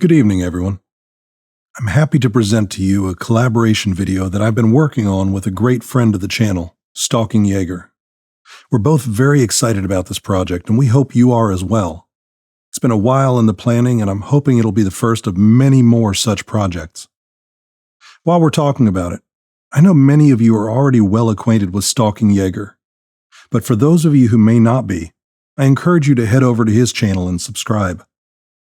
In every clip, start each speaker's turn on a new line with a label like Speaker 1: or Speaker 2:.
Speaker 1: Good evening, everyone. I'm happy to present to you a collaboration video that I've been working on with a great friend of the channel, Stalking Jaeger. We're both very excited about this project, and we hope you are as well. It's been a while in the planning, and I'm hoping it'll be the first of many more such projects. While we're talking about it, I know many of you are already well acquainted with Stalking Jaeger, but for those of you who may not be, I encourage you to head over to his channel and subscribe.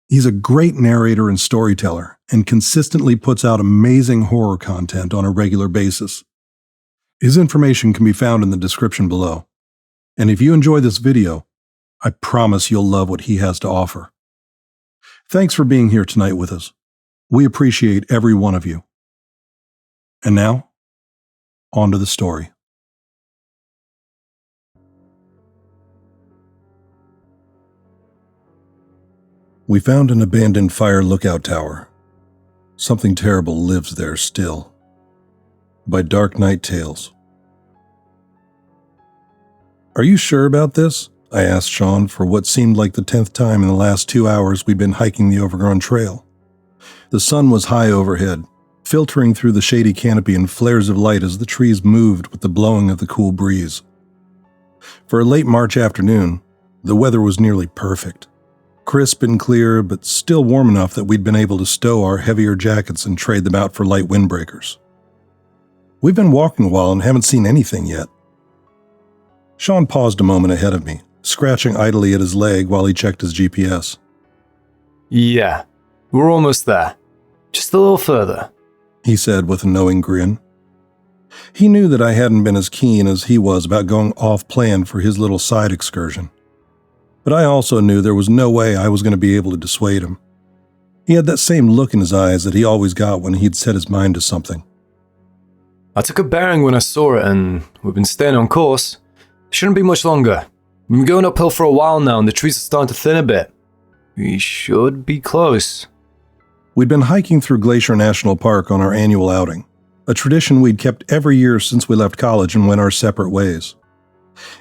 Speaker 1: He's a great narrator and storyteller, and consistently puts out amazing horror content on a regular basis. His information can be found in the description below. And if you enjoy this video, I promise you'll love what he has to offer. Thanks for being here tonight with us. We appreciate every one of you. And now, on to the story. We found an abandoned fire lookout tower. Something terrible lives there still. By DarkNightTales. Are you sure about this? I asked Sean for what seemed like the 10th time in the last 2 hours we'd been hiking the overgrown trail. The sun was high overhead, filtering through the shady canopy in flares of light as the trees moved with the blowing of the cool breeze. For a late March afternoon, the weather was nearly perfect. Crisp and clear, but still warm enough that we'd been able to stow our heavier jackets and trade them out for light windbreakers. We've been walking a while and haven't seen anything yet. Sean paused a moment ahead of me, scratching idly at his leg while he checked his GPS.
Speaker 2: Yeah, we're almost there. Just a little further,
Speaker 1: he said with a knowing grin. He knew that I hadn't been as keen as he was about going off-plan for his little side excursion. But I also knew there was no way I was going to be able to dissuade him. He had that same look in his eyes that he always got when he'd set his mind to something.
Speaker 2: I took a bearing when I saw it, and we've been staying on course. Shouldn't be much longer. We've been going uphill for a while now, and the trees are starting to thin a bit. We should be close.
Speaker 1: We'd been hiking through Glacier National Park on our annual outing, a tradition we'd kept every year since we left college and went our separate ways.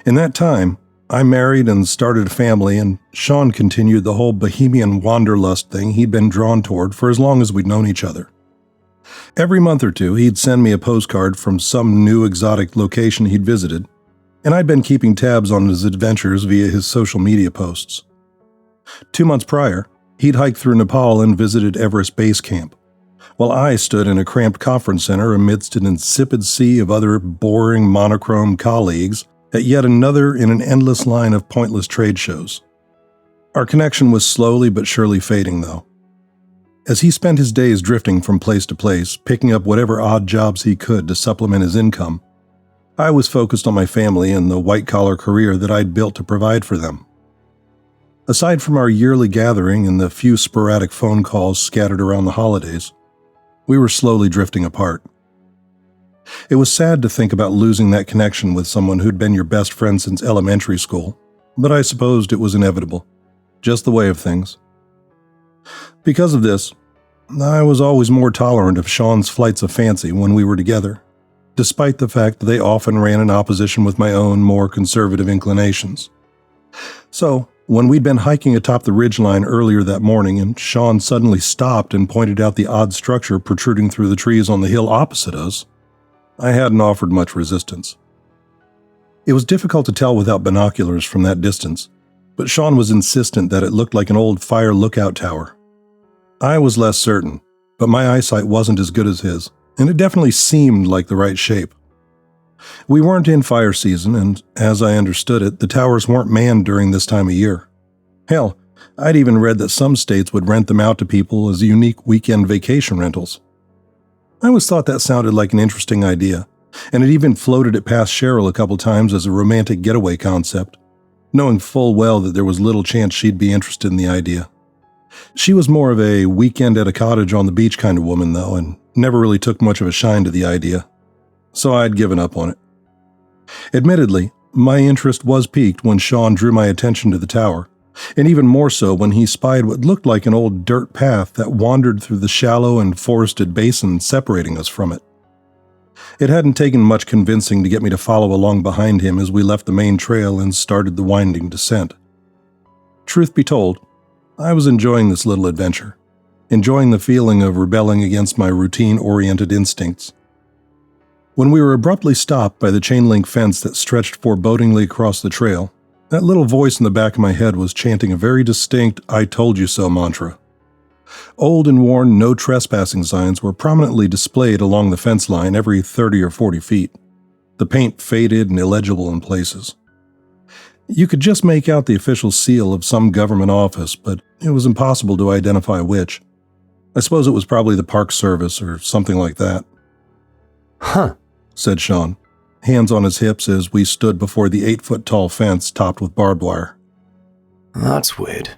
Speaker 1: In that time, I married and started a family, and Sean continued the whole bohemian wanderlust thing he'd been drawn toward for as long as we'd known each other. Every month or two, he'd send me a postcard from some new exotic location he'd visited, and I'd been keeping tabs on his adventures via his social media posts. 2 months prior, he'd hiked through Nepal and visited Everest Base Camp, while I stood in a cramped conference center amidst an insipid sea of other boring monochrome colleagues at yet another in an endless line of pointless trade shows. Our connection was slowly but surely fading, though. As he spent his days drifting from place to place, picking up whatever odd jobs he could to supplement his income, I was focused on my family and the white-collar career that I'd built to provide for them. Aside from our yearly gathering and the few sporadic phone calls scattered around the holidays, we were slowly drifting apart. It was sad to think about losing that connection with someone who'd been your best friend since elementary school, but I supposed it was inevitable, just the way of things. Because of this, I was always more tolerant of Sean's flights of fancy when we were together, despite the fact that they often ran in opposition with my own more conservative inclinations. So, when we'd been hiking atop the ridgeline earlier that morning and Sean suddenly stopped and pointed out the odd structure protruding through the trees on the hill opposite us, I hadn't offered much resistance. It was difficult to tell without binoculars from that distance, but Sean was insistent that it looked like an old fire lookout tower. I was less certain, but my eyesight wasn't as good as his, and it definitely seemed like the right shape. We weren't in fire season, and as I understood it, the towers weren't manned during this time of year. Hell, I'd even read that some states would rent them out to people as unique weekend vacation rentals. I always thought that sounded like an interesting idea, and had even floated it past Cheryl a couple times as a romantic getaway concept, knowing full well that there was little chance she'd be interested in the idea. She was more of a weekend at a cottage on the beach kind of woman, though, and never really took much of a shine to the idea, so I'd given up on it. Admittedly, my interest was piqued when Sean drew my attention to the tower, and even more so when he spied what looked like an old dirt path that wandered through the shallow and forested basin separating us from it. It hadn't taken much convincing to get me to follow along behind him as we left the main trail and started the winding descent. Truth be told, I was enjoying this little adventure, enjoying the feeling of rebelling against my routine-oriented instincts. When we were abruptly stopped by the chain-link fence that stretched forebodingly across the trail, that little voice in the back of my head was chanting a very distinct "I told you so" mantra. Old and worn no trespassing signs were prominently displayed along the fence line every 30 or 40 feet, the paint faded and illegible in places. You could just make out the official seal of some government office, but it was impossible to identify which. I suppose it was probably the Park Service or something like that.
Speaker 2: Huh,
Speaker 1: said Sean, hands on his hips as we stood before the 8-foot-tall fence topped with barbed wire.
Speaker 2: That's weird.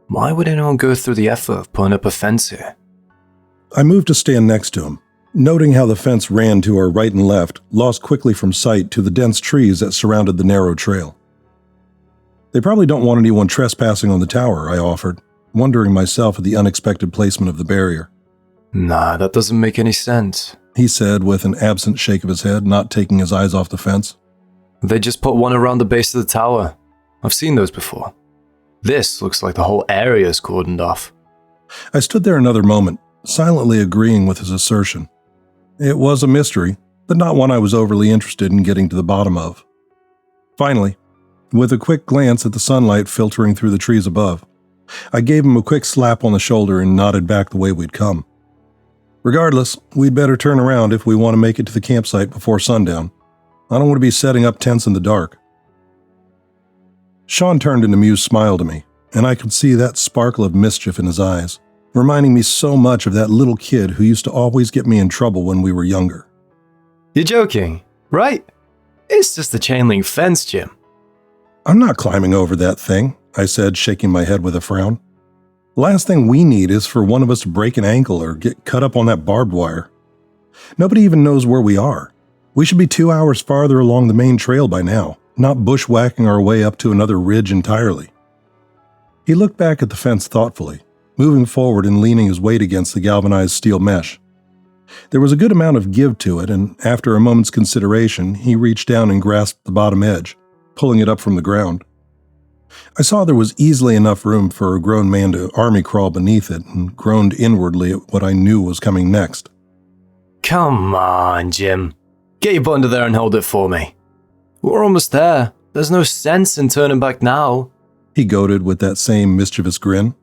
Speaker 2: Why would anyone go through the effort of putting up a fence here?
Speaker 1: I moved to stand next to him, noting how the fence ran to our right and left, lost quickly from sight to the dense trees that surrounded the narrow trail. They probably don't want anyone trespassing on the tower, I offered, wondering myself at the unexpected placement of the barrier.
Speaker 2: Nah, that doesn't make any sense,
Speaker 1: he said with an absent shake of his head, not taking his eyes off the fence.
Speaker 2: They just put one around the base of the tower. I've seen those before. This looks like the whole area is cordoned off.
Speaker 1: I stood there another moment, silently agreeing with his assertion. It was a mystery, but not one I was overly interested in getting to the bottom of. Finally, with a quick glance at the sunlight filtering through the trees above, I gave him a quick slap on the shoulder and nodded back the way we'd come. Regardless, we'd better turn around if we want to make it to the campsite before sundown. I don't want to be setting up tents in the dark. Sean turned an amused smile to me, and I could see that sparkle of mischief in his eyes, reminding me so much of that little kid who used to always get me in trouble when we were younger.
Speaker 2: You're joking, right? It's just a chain link fence, Jim.
Speaker 1: I'm not climbing over that thing, I said, shaking my head with a frown. Last thing we need is for one of us to break an ankle or get cut up on that barbed wire. Nobody even knows where we are. We should be 2 hours farther along the main trail by now, not bushwhacking our way up to another ridge entirely. He looked back at the fence thoughtfully, moving forward and leaning his weight against the galvanized steel mesh. There was a good amount of give to it, and after a moment's consideration, he reached down and grasped the bottom edge, pulling it up from the ground. I saw there was easily enough room for a grown man to army crawl beneath it and groaned inwardly at what I knew was coming next.
Speaker 2: Come on, Jim. Get your butt under there and hold it for me. We're almost there. There's no sense in turning back now,
Speaker 1: he goaded with that same mischievous grin.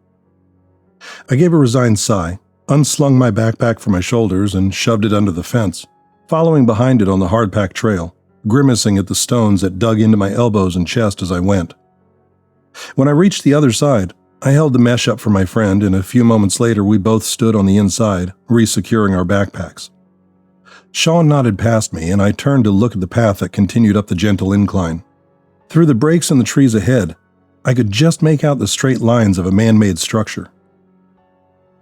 Speaker 1: I gave a resigned sigh, unslung my backpack from my shoulders, and shoved it under the fence, following behind it on the hard-packed trail, grimacing at the stones that dug into my elbows and chest as I went. When I reached the other side, I held the mesh up for my friend, and a few moments later we both stood on the inside, re-securing our backpacks. Sean nodded past me, and I turned to look at the path that continued up the gentle incline. Through the breaks in the trees ahead, I could just make out the straight lines of a man-made structure.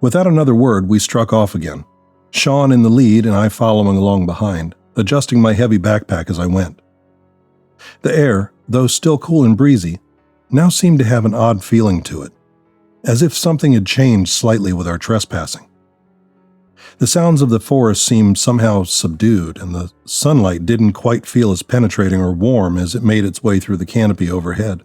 Speaker 1: Without another word, we struck off again, Sean in the lead and I following along behind, adjusting my heavy backpack as I went. The air, though still cool and breezy, now seemed to have an odd feeling to it, as if something had changed slightly with our trespassing. The sounds of the forest seemed somehow subdued, and the sunlight didn't quite feel as penetrating or warm as it made its way through the canopy overhead.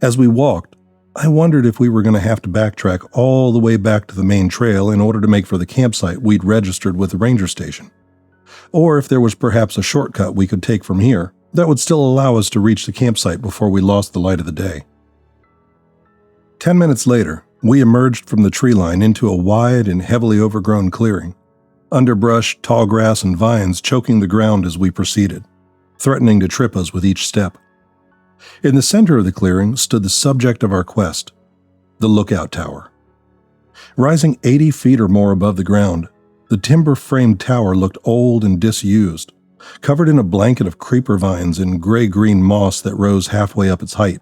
Speaker 1: As we walked, I wondered if we were going to have to backtrack all the way back to the main trail in order to make for the campsite we'd registered with the ranger station, or if there was perhaps a shortcut we could take from here that would still allow us to reach the campsite before we lost the light of the day. 10 minutes later, we emerged from the tree line into a wide and heavily overgrown clearing, underbrush, tall grass, and vines choking the ground as we proceeded, threatening to trip us with each step. In the center of the clearing stood the subject of our quest, the lookout tower. Rising 80 feet or more above the ground, the timber-framed tower looked old and disused, covered in a blanket of creeper vines and gray-green moss that rose halfway up its height.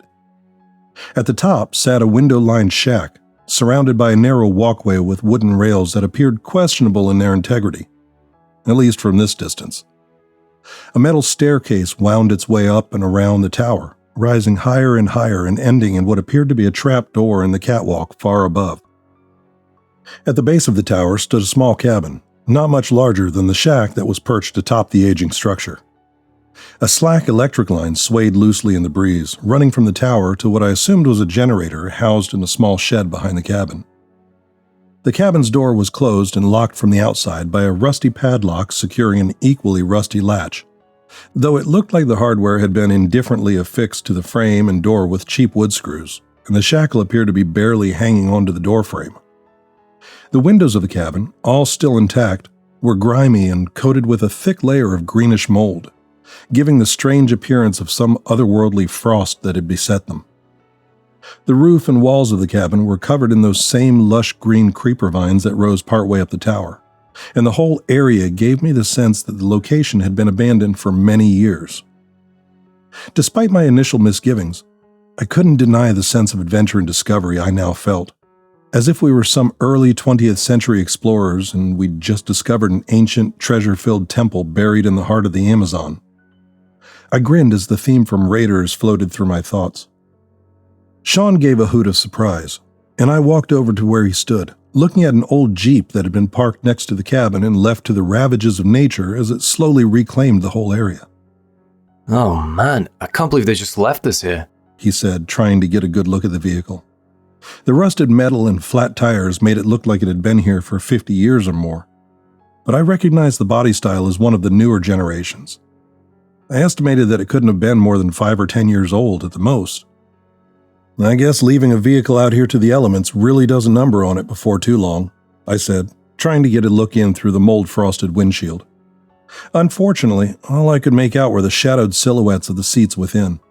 Speaker 1: At the top sat a window-lined shack, surrounded by a narrow walkway with wooden rails that appeared questionable in their integrity, at least from this distance. A metal staircase wound its way up and around the tower, rising higher and higher and ending in what appeared to be a trap door in the catwalk far above. At the base of the tower stood a small cabin, not much larger than the shack that was perched atop the aging structure. A slack electric line swayed loosely in the breeze, running from the tower to what I assumed was a generator housed in a small shed behind the cabin. The cabin's door was closed and locked from the outside by a rusty padlock securing an equally rusty latch, though it looked like the hardware had been indifferently affixed to the frame and door with cheap wood screws, and the shackle appeared to be barely hanging onto the doorframe. The windows of the cabin, all still intact, were grimy and coated with a thick layer of greenish mold, giving the strange appearance of some otherworldly frost that had beset them. The roof and walls of the cabin were covered in those same lush green creeper vines that rose partway up the tower, and the whole area gave me the sense that the location had been abandoned for many years. Despite my initial misgivings, I couldn't deny the sense of adventure and discovery I now felt, as if we were some early 20th century explorers and we'd just discovered an ancient, treasure-filled temple buried in the heart of the Amazon. I grinned as the theme from Raiders floated through my thoughts. Sean gave a hoot of surprise, and I walked over to where he stood, looking at an old Jeep that had been parked next to the cabin and left to the ravages of nature as it slowly reclaimed the whole area.
Speaker 2: Oh man, I can't believe they just left this here,
Speaker 1: he said, trying to get a good look at the vehicle. The rusted metal and flat tires made it look like it had been here for 50 years or more, but I recognized the body style as one of the newer generations. I estimated that it couldn't have been more than 5 or 10 years old at the most. I guess leaving a vehicle out here to the elements really does a number on it before too long, I said, trying to get a look in through the mold-frosted windshield. Unfortunately, all I could make out were the shadowed silhouettes of the seats within.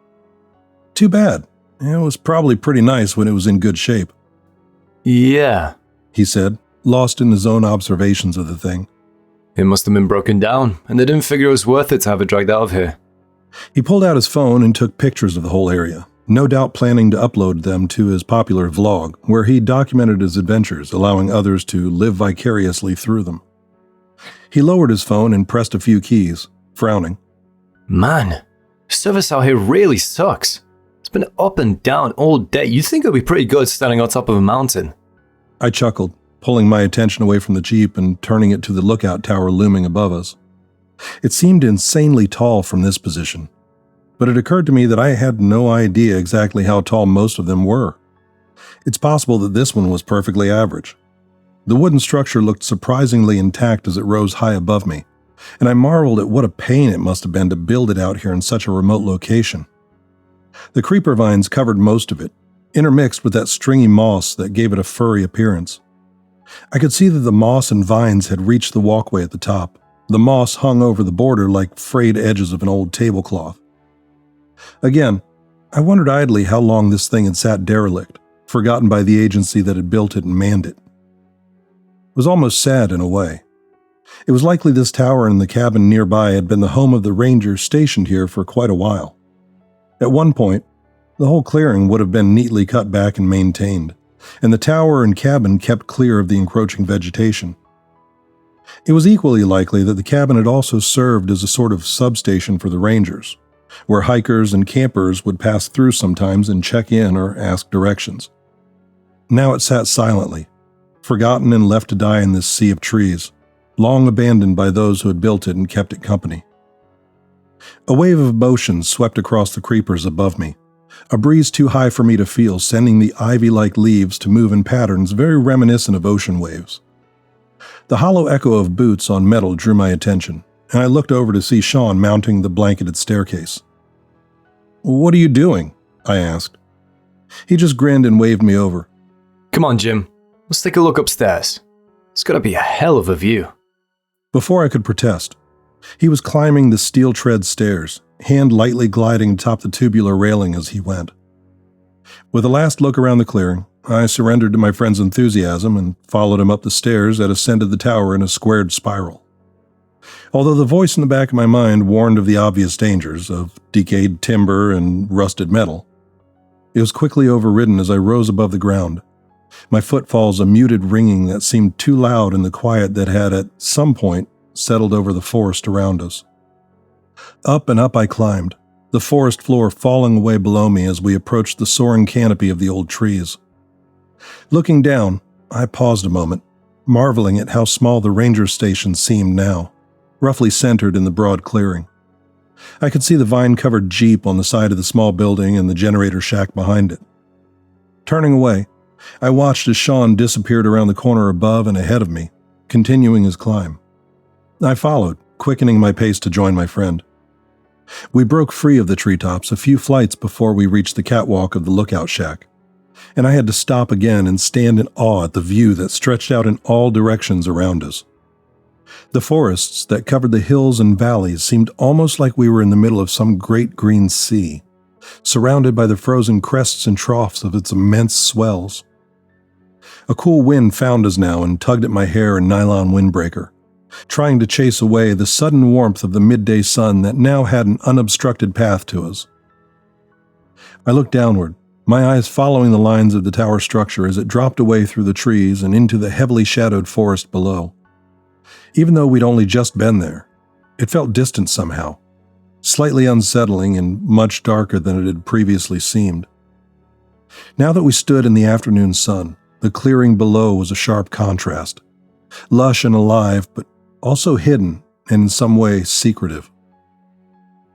Speaker 1: Too bad. It was probably pretty nice when it was in good shape.
Speaker 2: Yeah,
Speaker 1: he said, lost in his own observations of the thing.
Speaker 2: It must have been broken down, and they didn't figure it was worth it to have it dragged out of here.
Speaker 1: He pulled out his phone and took pictures of the whole area, no doubt planning to upload them to his popular vlog, where he documented his adventures, allowing others to live vicariously through them. He lowered his phone and pressed a few keys, frowning.
Speaker 2: Man, service out here really sucks. It's been up and down all day. You'd think it would be pretty good standing on top of a mountain.
Speaker 1: I chuckled, pulling my attention away from the Jeep and turning it to the lookout tower looming above us. It seemed insanely tall from this position, but it occurred to me that I had no idea exactly how tall most of them were. It's possible that this one was perfectly average. The wooden structure looked surprisingly intact as it rose high above me, and I marveled at what a pain it must have been to build it out here in such a remote location. The creeper vines covered most of it, intermixed with that stringy moss that gave it a furry appearance. I could see that the moss and vines had reached the walkway at the top. The moss hung over the border like frayed edges of an old tablecloth. Again, I wondered idly how long this thing had sat derelict, forgotten by the agency that had built it and manned it. It was almost sad in a way. It was likely this tower and the cabin nearby had been the home of the rangers stationed here for quite a while. At one point, the whole clearing would have been neatly cut back and maintained, and the tower and cabin kept clear of the encroaching vegetation. It was equally likely that the cabin had also served as a sort of substation for the rangers, where hikers and campers would pass through sometimes and check in or ask directions. Now it sat silently, forgotten and left to die in this sea of trees, long abandoned by those who had built it and kept it company. A wave of motion swept across the creepers above me, a breeze too high for me to feel, sending the ivy-like leaves to move in patterns very reminiscent of ocean waves. The hollow echo of boots on metal drew my attention, and I looked over to see Sean mounting the blanketed staircase. "What are you doing?" I asked. He just grinned and waved me over.
Speaker 2: Come on, Jim. Let's take a look upstairs. It's gotta be a hell of a view.
Speaker 1: Before I could protest, he was climbing the steel tread stairs, hand lightly gliding atop the tubular railing as he went. With a last look around the clearing, I surrendered to my friend's enthusiasm and followed him up the stairs that ascended the tower in a squared spiral. Although the voice in the back of my mind warned of the obvious dangers of decayed timber and rusted metal, it was quickly overridden as I rose above the ground, my footfalls a muted ringing that seemed too loud in the quiet that had at some point settled over the forest around us. Up and up I climbed, the forest floor falling away below me as we approached the soaring canopy of the old trees. Looking down, I paused a moment, marveling at how small the ranger station seemed now, roughly centered in the broad clearing. I could see the vine-covered Jeep on the side of the small building and the generator shack behind it. Turning away, I watched as Sean disappeared around the corner above and ahead of me, continuing his climb. I followed, quickening my pace to join my friend. We broke free of the treetops a few flights before we reached the catwalk of the lookout shack, and I had to stop again and stand in awe at the view that stretched out in all directions around us. The forests that covered the hills and valleys seemed almost like we were in the middle of some great green sea, surrounded by the frozen crests and troughs of its immense swells. A cool wind found us now and tugged at my hair and nylon windbreaker, trying to chase away the sudden warmth of the midday sun that now had an unobstructed path to us. I looked downward, my eyes following the lines of the tower structure as it dropped away through the trees and into the heavily shadowed forest below. Even though we'd only just been there, it felt distant somehow, slightly unsettling and much darker than it had previously seemed. Now that we stood in the afternoon sun, the clearing below was a sharp contrast, lush and alive, but also hidden and in some way secretive.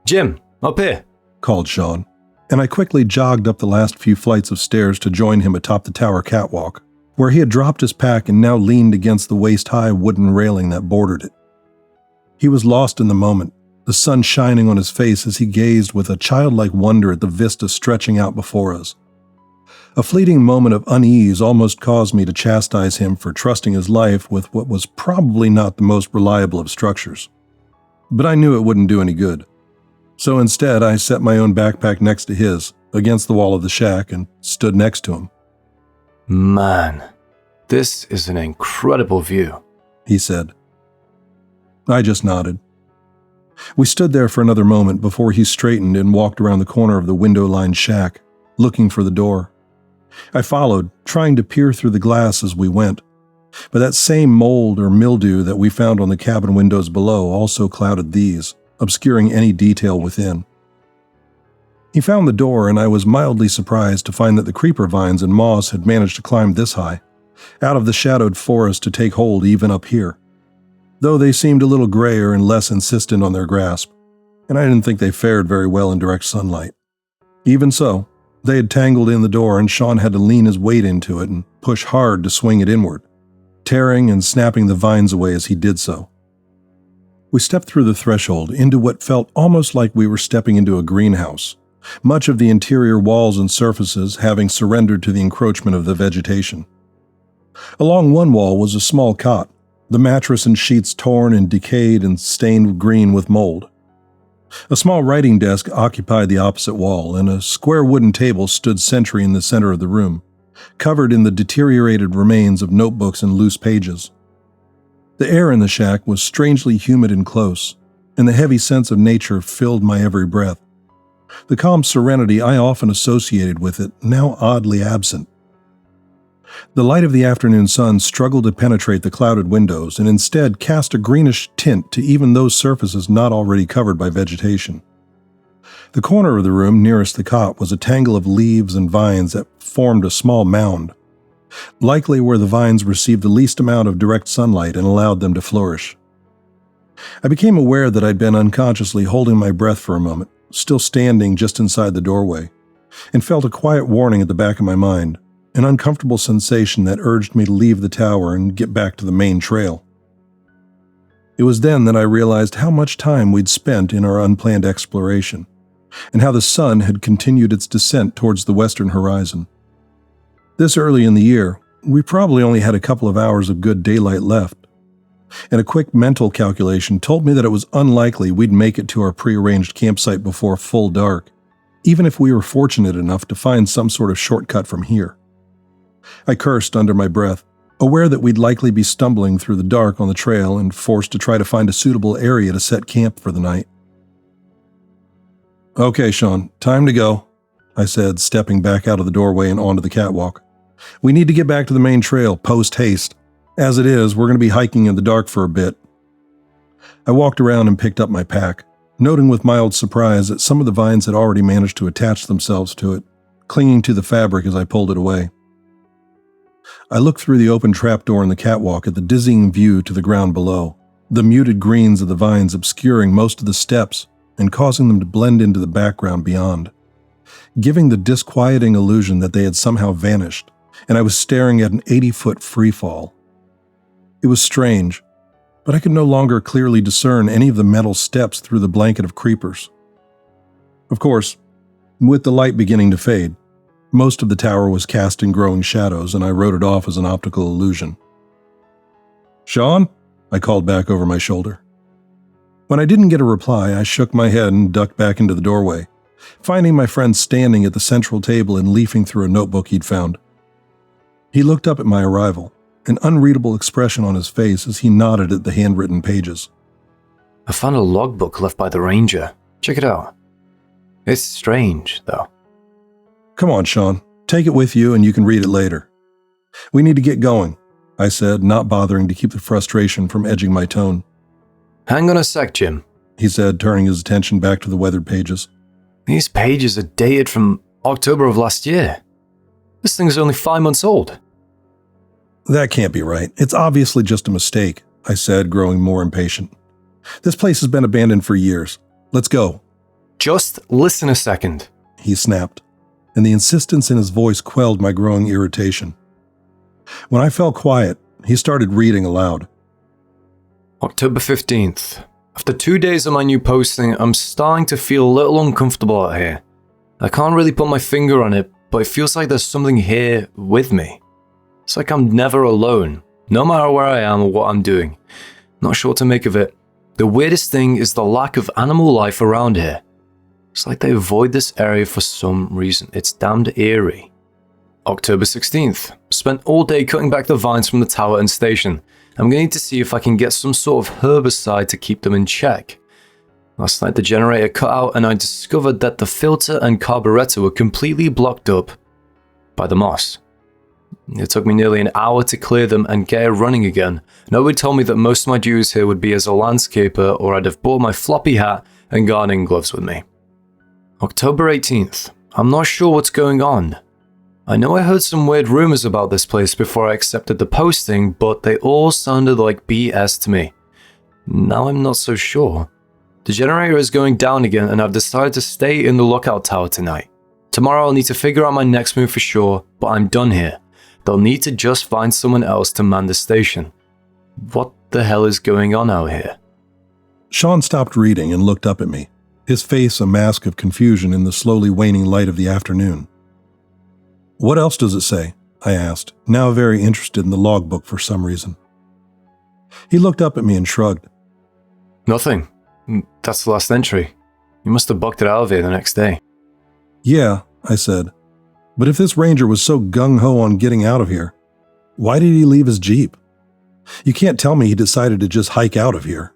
Speaker 2: Jim, up here,
Speaker 1: called Sean, and I quickly jogged up the last few flights of stairs to join him atop the tower catwalk, where he had dropped his pack and now leaned against the waist-high wooden railing that bordered it. He was lost in the moment, the sun shining on his face as he gazed with a childlike wonder at the vista stretching out before us. A fleeting moment of unease almost caused me to chastise him for trusting his life with what was probably not the most reliable of structures. But I knew it wouldn't do any good. So instead, I set my own backpack next to his, against the wall of the shack, and stood next to him.
Speaker 2: Man, this is an incredible view,
Speaker 1: he said. I just nodded. We stood there for another moment before he straightened and walked around the corner of the window-lined shack, looking for the door. I followed, trying to peer through the glass as we went, but that same mold or mildew that we found on the cabin windows below also clouded these, obscuring any detail within. He found the door, and I was mildly surprised to find that the creeper vines and moss had managed to climb this high, out of the shadowed forest to take hold even up here, though they seemed a little grayer and less insistent on their grasp, and I didn't think they fared very well in direct sunlight. Even so, they had tangled in the door, and Sean had to lean his weight into it and push hard to swing it inward, tearing and snapping the vines away as he did so. We stepped through the threshold into what felt almost like we were stepping into a greenhouse, much of the interior walls and surfaces having surrendered to the encroachment of the vegetation. Along one wall was a small cot, the mattress and sheets torn and decayed and stained green with mold. A small writing desk occupied the opposite wall, and a square wooden table stood sentry in the center of the room, covered in the deteriorated remains of notebooks and loose pages. The air in the shack was strangely humid and close, and the heavy sense of nature filled my every breath. The calm serenity I often associated with it now oddly absent. The light of the afternoon sun struggled to penetrate the clouded windows and instead cast a greenish tint to even those surfaces not already covered by vegetation. The corner of the room nearest the cot was a tangle of leaves and vines that formed a small mound, likely where the vines received the least amount of direct sunlight and allowed them to flourish. I became aware that I'd been unconsciously holding my breath for a moment, still standing just inside the doorway, and felt a quiet warning at the back of my mind, an uncomfortable sensation that urged me to leave the tower and get back to the main trail. It was then that I realized how much time we'd spent in our unplanned exploration, and how the sun had continued its descent towards the western horizon. This early in the year, we probably only had a couple of hours of good daylight left, and a quick mental calculation told me that it was unlikely we'd make it to our prearranged campsite before full dark, even if we were fortunate enough to find some sort of shortcut from here. I cursed under my breath, aware that we'd likely be stumbling through the dark on the trail and forced to try to find a suitable area to set camp for the night. "Okay, Sean, time to go," I said, stepping back out of the doorway and onto the catwalk. "We need to get back to the main trail, post-haste. As it is, we're going to be hiking in the dark for a bit." I walked around and picked up my pack, noting with mild surprise that some of the vines had already managed to attach themselves to it, clinging to the fabric as I pulled it away. I looked through the open trapdoor in the catwalk at the dizzying view to the ground below, the muted greens of the vines obscuring most of the steps and causing them to blend into the background beyond, giving the disquieting illusion that they had somehow vanished, and I was staring at an 80-foot free fall. It was strange, but I could no longer clearly discern any of the metal steps through the blanket of creepers. Of course, with the light beginning to fade, most of the tower was cast in growing shadows, and I wrote it off as an optical illusion. "Sean?" I called back over my shoulder. When I didn't get a reply, I shook my head and ducked back into the doorway, finding my friend standing at the central table and leafing through a notebook he'd found. He looked up at my arrival, an unreadable expression on his face as he nodded at the handwritten pages.
Speaker 2: I found a logbook left by the ranger. Check it out. It's strange, though.
Speaker 1: "Come on, Sean. Take it with you and you can read it later. We need to get going," I said, not bothering to keep the frustration from edging my tone.
Speaker 2: Hang on a sec, Jim,
Speaker 1: he said, turning his attention back to the weathered pages.
Speaker 2: These pages are dated from October of last year. This thing's only 5 months old.
Speaker 1: "That can't be right. It's obviously just a mistake," I said, growing more impatient. "This place has been abandoned for years. Let's go."
Speaker 2: Just listen a second,
Speaker 1: he snapped, and the insistence in his voice quelled my growing irritation. When I fell quiet, he started reading aloud.
Speaker 2: October 15th. After 2 days of my new posting, I'm starting to feel a little uncomfortable out here. I can't really put my finger on it, but it feels like there's something here with me. It's like I'm never alone, no matter where I am or what I'm doing. Not sure what to make of it. The weirdest thing is the lack of animal life around here. It's like they avoid this area for some reason. It's damned eerie. October 16th. Spent all day cutting back the vines from the tower and station. I'm going to need to see if I can get some sort of herbicide to keep them in check. Last night the generator cut out and I discovered that the filter and carburetor were completely blocked up by the moss. It took me nearly an hour to clear them and get it running again. Nobody told me that most of my duties here would be as a landscaper, or I'd have brought my floppy hat and gardening gloves with me. October 18th. I'm not sure what's going on. I know I heard some weird rumors about this place before I accepted the posting, but they all sounded like BS to me. Now I'm not so sure. The generator is going down again and I've decided to stay in the lookout tower tonight. Tomorrow I'll need to figure out my next move for sure, but I'm done here. They'll need to just find someone else to man the station. What the hell is going on out here?
Speaker 1: Sean stopped reading and looked up at me, his face a mask of confusion in the slowly waning light of the afternoon. "What else does it say?" I asked, now very interested in the logbook for some reason. He looked up at me and shrugged.
Speaker 2: Nothing. That's the last entry. You must have bucked it out of here the next day.
Speaker 1: "Yeah," I said, "but if this ranger was so gung-ho on getting out of here, why did he leave his Jeep? You can't tell me he decided to just hike out of here."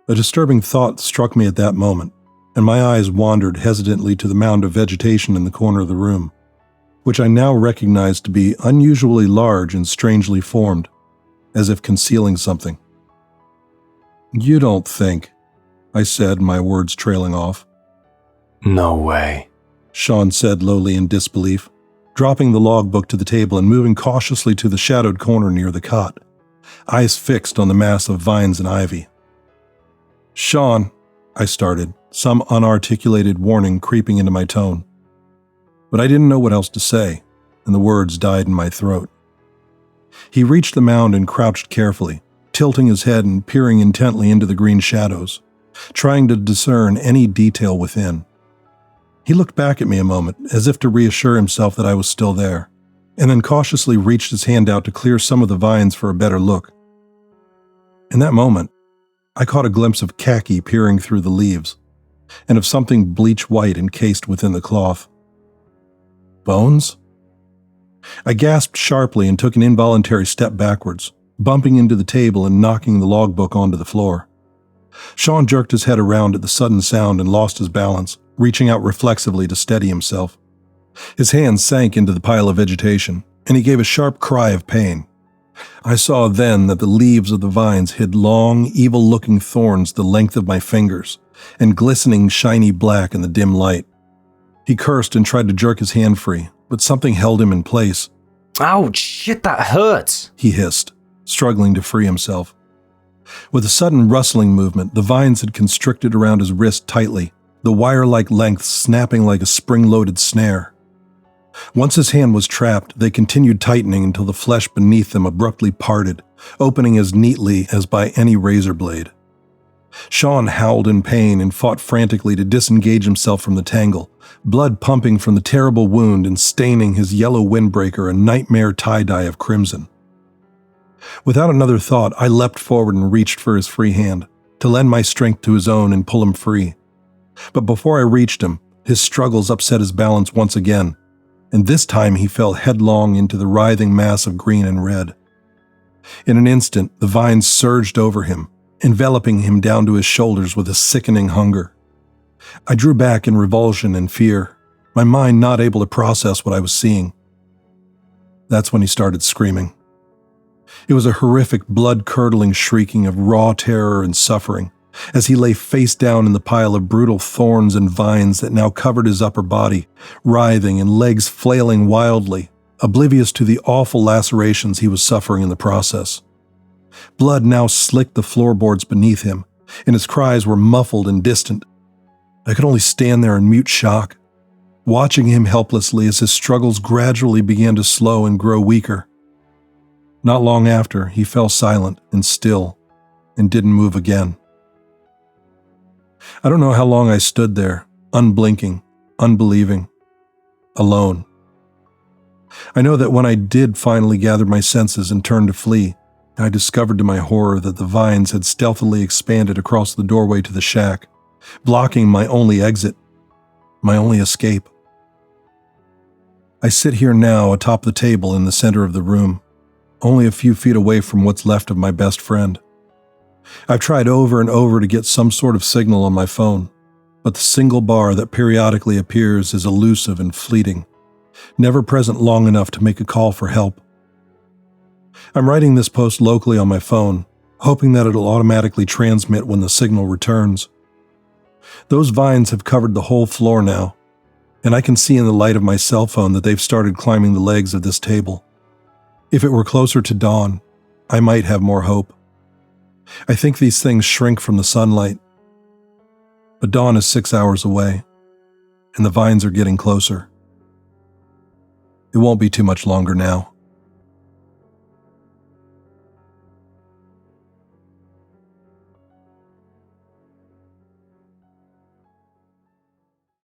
Speaker 1: A disturbing thought struck me at that moment, and my eyes wandered hesitantly to the mound of vegetation in the corner of the room, which I now recognized to be unusually large and strangely formed, as if concealing something. "You don't think," I said, my words trailing off.
Speaker 2: No way,
Speaker 1: Sean said lowly in disbelief, dropping the logbook to the table and moving cautiously to the shadowed corner near the cot, eyes fixed on the mass of vines and ivy. "Sean," I started, some unarticulated warning creeping into my tone. But I didn't know what else to say, and the words died in my throat. He reached the mound and crouched carefully, tilting his head and peering intently into the green shadows, trying to discern any detail within. He looked back at me a moment, as if to reassure himself that I was still there, and then cautiously reached his hand out to clear some of the vines for a better look. In that moment, I caught a glimpse of khaki peering through the leaves, and of something bleach white encased within the cloth. Bones? I gasped sharply and took an involuntary step backwards, bumping into the table and knocking the logbook onto the floor. Sean jerked his head around at the sudden sound and lost his balance, reaching out reflexively to steady himself. His hands sank into the pile of vegetation, and he gave a sharp cry of pain. I saw then that the leaves of the vines hid long, evil-looking thorns the length of my fingers, and glistening shiny black in the dim light. He cursed and tried to jerk his hand free, but something held him in place.
Speaker 2: "Ouch, shit, that hurts,"
Speaker 1: he hissed, struggling to free himself. With a sudden rustling movement, the vines had constricted around his wrist tightly, the wire-like length snapping like a spring-loaded snare. Once his hand was trapped, they continued tightening until the flesh beneath them abruptly parted, opening as neatly as by any razor blade. Sean howled in pain and fought frantically to disengage himself from the tangle, blood pumping from the terrible wound and staining his yellow windbreaker a nightmare tie-dye of crimson. Without another thought, I leapt forward and reached for his free hand, to lend my strength to his own and pull him free. But before I reached him, his struggles upset his balance once again, and this time he fell headlong into the writhing mass of green and red. In an instant, the vines surged over him, enveloping him down to his shoulders with a sickening hunger. I drew back in revulsion and fear, my mind not able to process what I was seeing. That's when he started screaming. It was a horrific, blood-curdling shrieking of raw terror and suffering, as he lay face down in the pile of brutal thorns and vines that now covered his upper body, writhing and legs flailing wildly, oblivious to the awful lacerations he was suffering in the process. Blood now slicked the floorboards beneath him, and his cries were muffled and distant. I could only stand there in mute shock, watching him helplessly as his struggles gradually began to slow and grow weaker. Not long after, he fell silent and still, and didn't move again. I don't know how long I stood there, unblinking, unbelieving, alone. I know that when I did finally gather my senses and turn to flee, I discovered to my horror that the vines had stealthily expanded across the doorway to the shack, blocking my only exit, my only escape. I sit here now atop the table in the center of the room, only a few feet away from what's left of my best friend. I've tried over and over to get some sort of signal on my phone, but the single bar that periodically appears is elusive and fleeting, never present long enough to make a call for help. I'm writing this post locally on my phone, hoping that it'll automatically transmit when the signal returns. Those vines have covered the whole floor now, and I can see in the light of my cell phone that they've started climbing the legs of this table. If it were closer to dawn, I might have more hope. I think these things shrink from the sunlight, but dawn is 6 hours away, and the vines are getting closer. It won't be too much longer now.